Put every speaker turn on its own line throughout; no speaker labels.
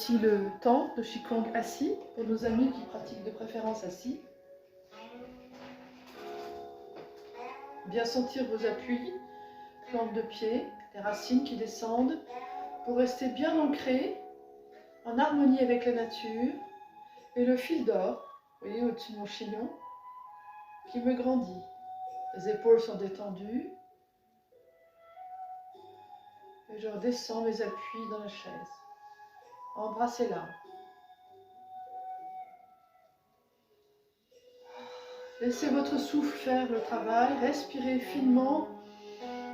aussi le temps de Qigong assis, pour nos amis qui pratiquent de préférence assis. Bien sentir vos appuis, plantes de pied, les racines qui descendent, pour rester bien ancré, en harmonie avec la nature, et le fil d'or, vous voyez, au-dessus de mon chignon, qui me grandit. Les épaules sont détendues, et je redescends mes appuis dans la chaise. Embrassez-la. Laissez votre souffle faire le travail, respirez finement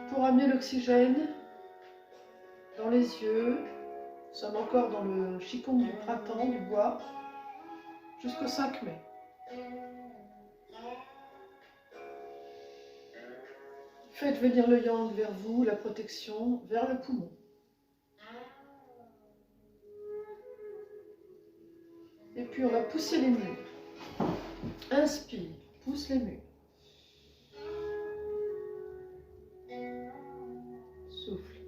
pour amener l'oxygène dans les yeux. Nous sommes encore dans le Qigong du printemps, du bois, jusqu'au 5 mai. Faites venir le yang vers vous, la protection vers le poumon. Et puis on va pousser les murs. Inspire, pousse les murs. Souffle.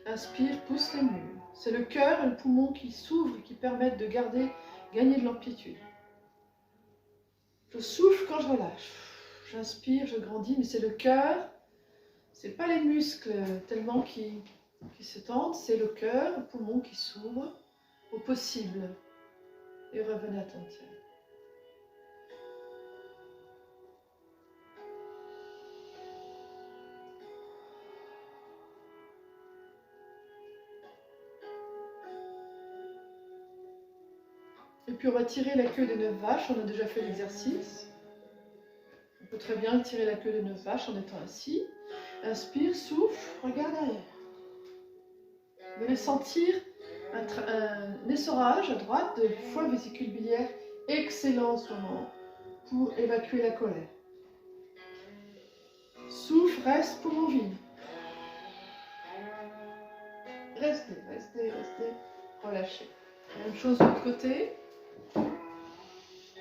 Inspire, pousse les murs. C'est le cœur et le poumon qui s'ouvrent et qui permettent de gagner de l'amplitude. Je souffle quand je relâche. J'inspire, je grandis, mais c'est le cœur. C'est pas les muscles tellement qui se tendent, c'est le cœur, le poumon qui s'ouvre au possible. Et revenez attentif. Et puis on va tirer la queue des 9 vaches, on a déjà fait l'exercice. On peut très bien tirer la queue des 9 vaches en étant assis. Inspire, souffle, regarde derrière. Vous allez sentir un essorage à droite de foie vésicule biliaire excellent en ce moment pour évacuer la colère. Souffle, reste, poumon vide. Restez, restez, restez, relâchez. Même chose de l'autre côté.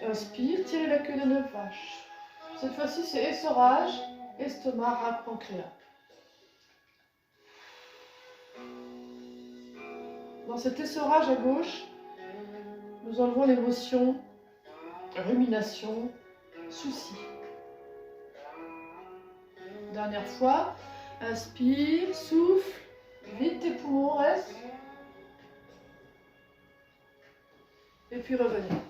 Inspire, tirez la queue de 9 vaches. Cette fois-ci, c'est essorage, estomac, rate, pancréas. Dans cet essorage à gauche, nous enlevons l'émotion, rumination, souci. Dernière fois, inspire, souffle, vide tes poumons, reste. Et puis revenez.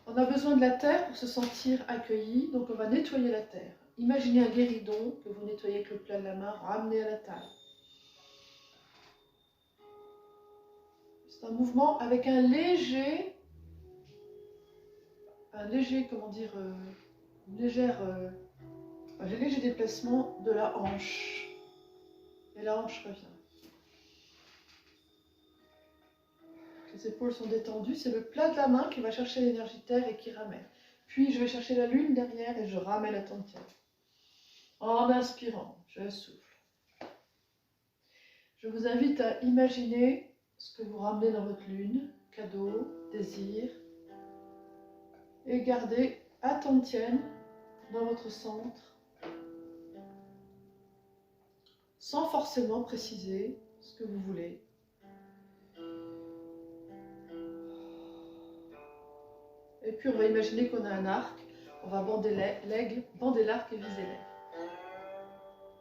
On a besoin de la terre pour se sentir accueilli, donc on va nettoyer la terre. Imaginez un guéridon que vous nettoyez avec le plat de la main, ramenez à la taille. C'est un mouvement avec un léger, léger déplacement de la hanche. Et la hanche revient. Les épaules sont détendues, c'est le plat de la main qui va chercher l'énergie terre et qui ramène. Puis je vais chercher la lune derrière et je ramène la tente. En inspirant, je souffle. Je vous invite à imaginer ce que vous ramenez dans votre lune, cadeau, désir, et gardez attention dans votre centre, sans forcément préciser ce que vous voulez. Et puis on va imaginer qu'on a un arc, on va bander l'aigle, bander l'arc et viser l'aigle.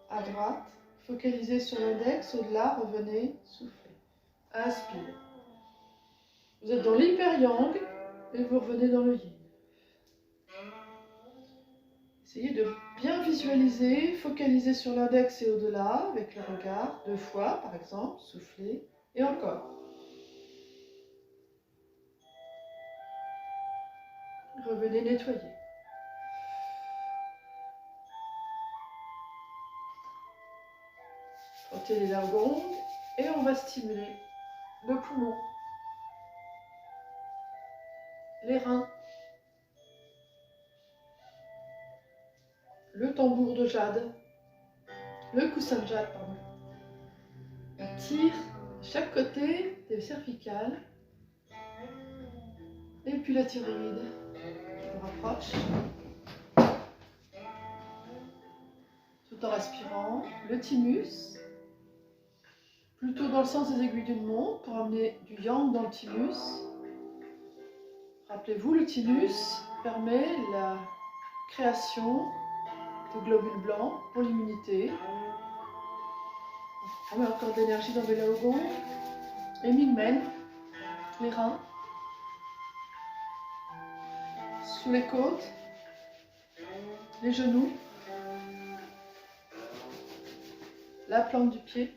À droite, focalisez sur l'index, au-delà, revenez, soufflez. Inspire. Vous êtes dans l'hyper-yang et vous revenez dans le yin. Essayez de bien visualiser, focaliser sur l'index et au-delà avec le regard, 2 fois par exemple, soufflez, et encore. Revenez nettoyer. Frottez les largongues et on va stimuler le poumon, les reins, le tambour de jade, le coussin de jade, pardon. On tire de chaque côté des cervicales et puis la thyroïde. Je me rapproche. Tout en respirant, le thymus, plutôt dans le sens des aiguilles d'une montre pour amener du yang dans le thymus. Rappelez-vous, le thymus permet la création de globules blancs pour l'immunité. On met encore de l'énergie dans le laogon. Et Mingmen, les reins, sous les côtes, les genoux, la plante du pied,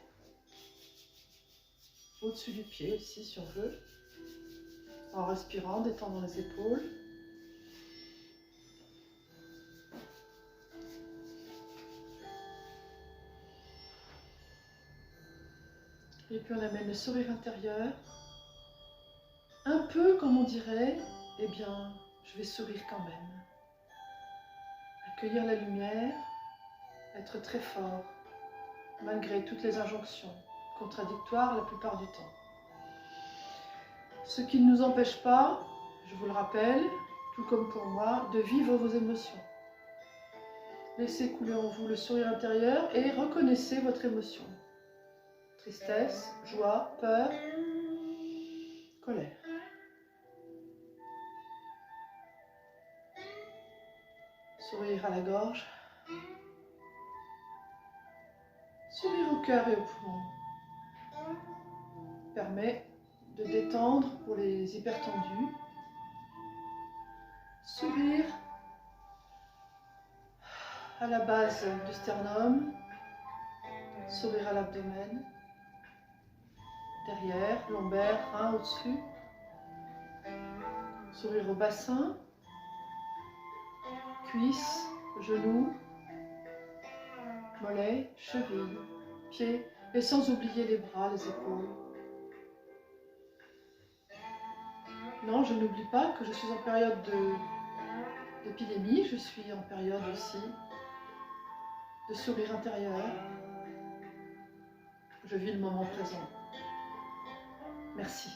au-dessus du pied aussi si on veut, en respirant, détendant les épaules. Et puis on amène le sourire intérieur, un peu comme on dirait, eh bien, je vais sourire quand même. Accueillir la lumière, être très fort, malgré toutes les injonctions, contradictoires la plupart du temps. Ce qui ne nous empêche pas, je vous le rappelle, tout comme pour moi, de vivre vos émotions. Laissez couler en vous le sourire intérieur et reconnaissez votre émotion. Tristesse, joie, peur, colère. Sourire à la gorge. Sourire au cœur et au poumon. Permet de détendre pour les hypertendus. Sourire à la base du sternum. Sourire à l'abdomen. Derrière, lombaire, rein au-dessus. Sourire au bassin. Cuisses, genoux, mollets, chevilles, pieds, et sans oublier les bras, les épaules. Non, je n'oublie pas que je suis en période d'épidémie, je suis en période aussi de sourire intérieur. Je vis le moment présent. Merci.